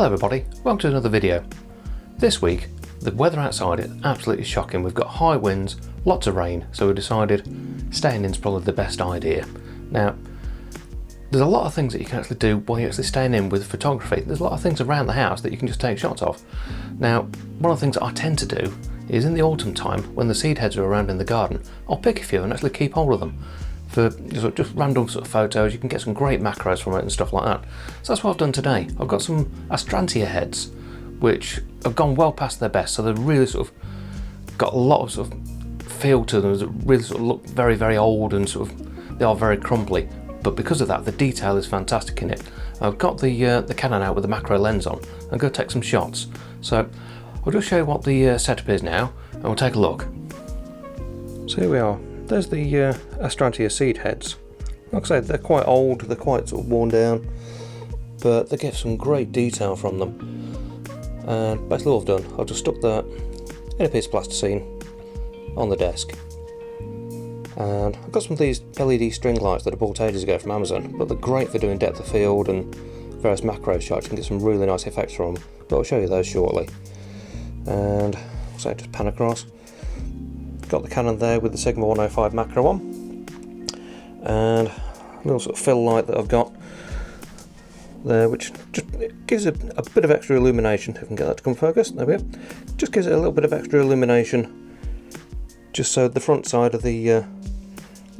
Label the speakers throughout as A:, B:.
A: Hello everybody, welcome to another video. This week, the weather outside is absolutely shocking. We've got high winds, lots of rain, so we decided staying in is probably the best idea. Now, there's a lot of things that you can actually do while you're actually staying in with photography. There's a lot of things around the house that you can just take shots of. Now, one of the things that I tend to do is in the autumn time, when the seed heads are around in the garden, I'll pick a few and actually keep hold of them. For just random sort of photos, you can get some great macros from it and stuff like that. So that's what I've done today. I've got some Astrantia heads, which have gone well past their best, so they've really sort of got a lot of sort of feel to them that really sort of look very, very old and sort of, they are very crumbly. But because of that, the detail is fantastic in it. I've got the Canon out with the macro lens on. I'm going to take some shots. So I'll just show you what the setup is now, and we'll take a look. So here we are. There's the Astrantia seed heads. Like I said, they're quite old, they're quite sort of worn down, but they get some great detail from them. And basically what I've done, I've just stuck that in a piece of plasticine on the desk. And I've got some of these LED string lights that I bought ages ago from Amazon, but they're great for doing depth of field and various macro shots. You can get some really nice effects from them, but I'll show you those shortly. And so just pan across. Got the Canon there with the Sigma 105 macro on, and a little sort of fill light that I've got there, which just gives a bit of extra illumination. If I can get that to come focus, there we go. Just gives it a little bit of extra illumination, just so the front side of the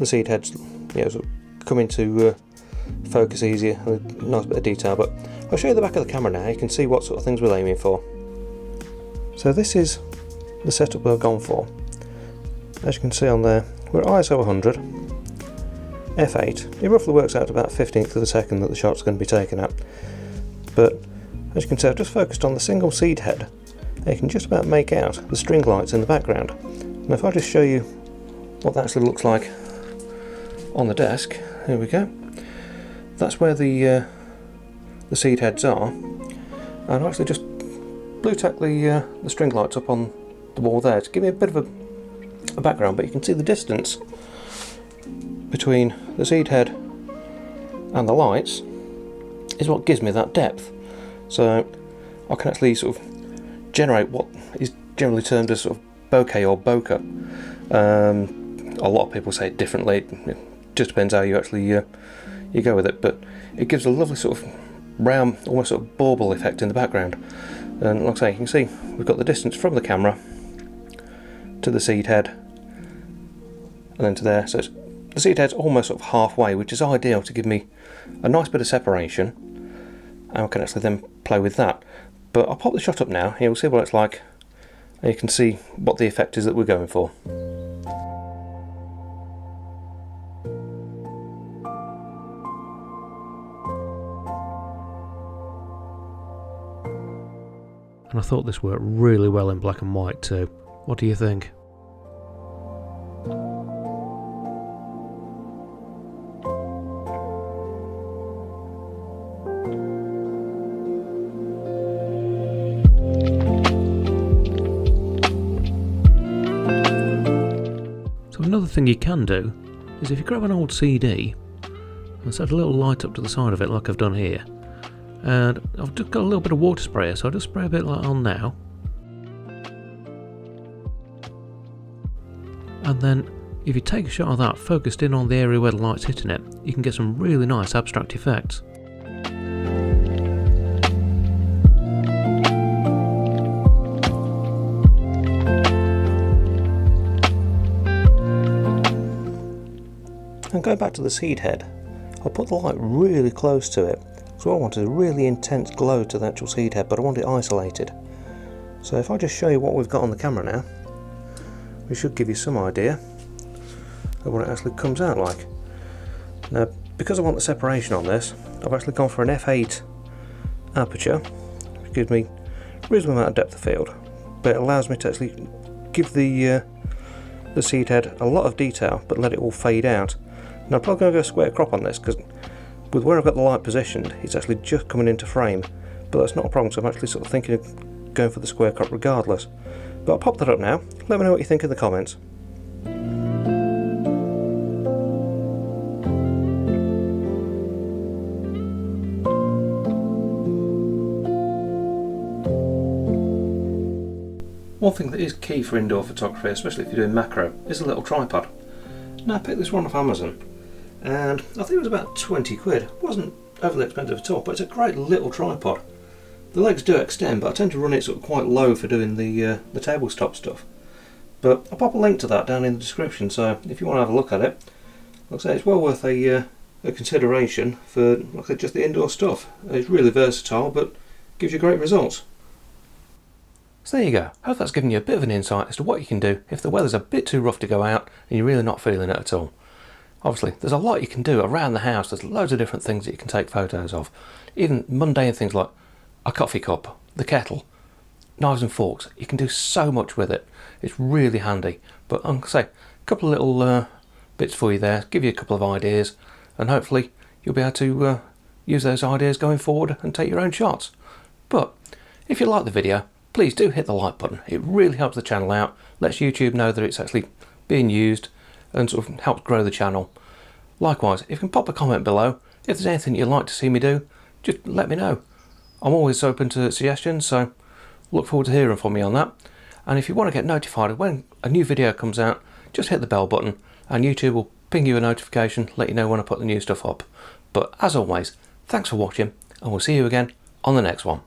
A: seed heads, sort of come into focus easier. A nice bit of detail. But I'll show you the back of the camera now. You can see what sort of things we're aiming for. So this is the setup we've gone for. As you can see on there, we're at ISO 100, f8. It roughly works out to about 15th of a second that the shot's going to be taken at. But as you can see, I've just focused on the single seed head. And you can just about make out the string lights in the background. And if I just show you what that actually looks like on the desk, here we go. That's where the seed heads are. And I actually just blue tack the string lights up on the wall there to give me a bit of a background, but you can see the distance between the seed head and the lights is what gives me that depth. So I can actually sort of generate what is generally termed as sort of bokeh or bokeh. A lot of people say it differently. It just depends how you actually you go with it, but it gives a lovely sort of round, almost sort of bauble effect in the background. And like I say, you can see we've got the distance from the camera to the seed head and then to there, so the seed head's almost sort of halfway, which is ideal to give me a nice bit of separation, and I can actually then play with that. But I'll pop the shot up now, you'll see what it's like, and you can see what the effect is that we're going for. And I thought this worked really well in black and white too. What do you think? So another thing you can do is if you grab an old CD and set a little light up to the side of it like I've done here, and I've just got a little bit of water sprayer, so I'll just spray a bit like on now. And then if you take a shot of that focused in on the area where the light's hitting it, you can get some really nice abstract effects. And going back to the seed head, I'll put the light really close to it. So I want a really intense glow to the actual seed head, but I want it isolated. So if I just show you what we've got on the camera now, we should give you some idea of what it actually comes out like. Now, because I want the separation on this, I've actually gone for an f8 aperture, which gives me a reasonable amount of depth of field, but it allows me to actually give the seed head a lot of detail, but let it all fade out. Now I'm probably going to go square crop on this, because with where I've got the light positioned, it's actually just coming into frame, but that's not a problem, so I'm actually sort of thinking of going for the square crop regardless. But I'll pop that up now. Let me know what you think in the comments. one thing that is key for indoor photography, especially if you're doing macro, is a little tripod. Now I picked this one off Amazon, and I think it was about 20 quid. It wasn't overly expensive at all, but it's a great little tripod. The legs do extend, but I tend to run it sort of quite low for doing the tabletop stuff. But I'll pop a link to that down in the description, so if you want to have a look at it, like I say, it's well worth a consideration for, like I said, just the indoor stuff. It's really versatile, but gives you great results. So there you go. Hope that's given you a bit of an insight as to what you can do if the weather's a bit too rough to go out and you're really not feeling it at all. Obviously, there's a lot you can do around the house. There's loads of different things that you can take photos of. Even mundane things like a coffee cup, the kettle, knives and forks. You can do so much with it. It's really handy. But I'm going to say, a couple of little bits for you there, give you a couple of ideas, and hopefully you'll be able to use those ideas going forward and take your own shots. But if you like the video, please do hit the like button. It really helps the channel out, lets YouTube know that it's actually being used, and sort of helps grow the channel. Likewise, if you can pop a comment below, if there's anything you'd like to see me do, just let me know. I'm always open to suggestions, so look forward to hearing from you on that. And if you want to get notified when a new video comes out, just hit the bell button and YouTube will ping you a notification, let you know when I put the new stuff up. But as always, thanks for watching, and we'll see you again on the next one.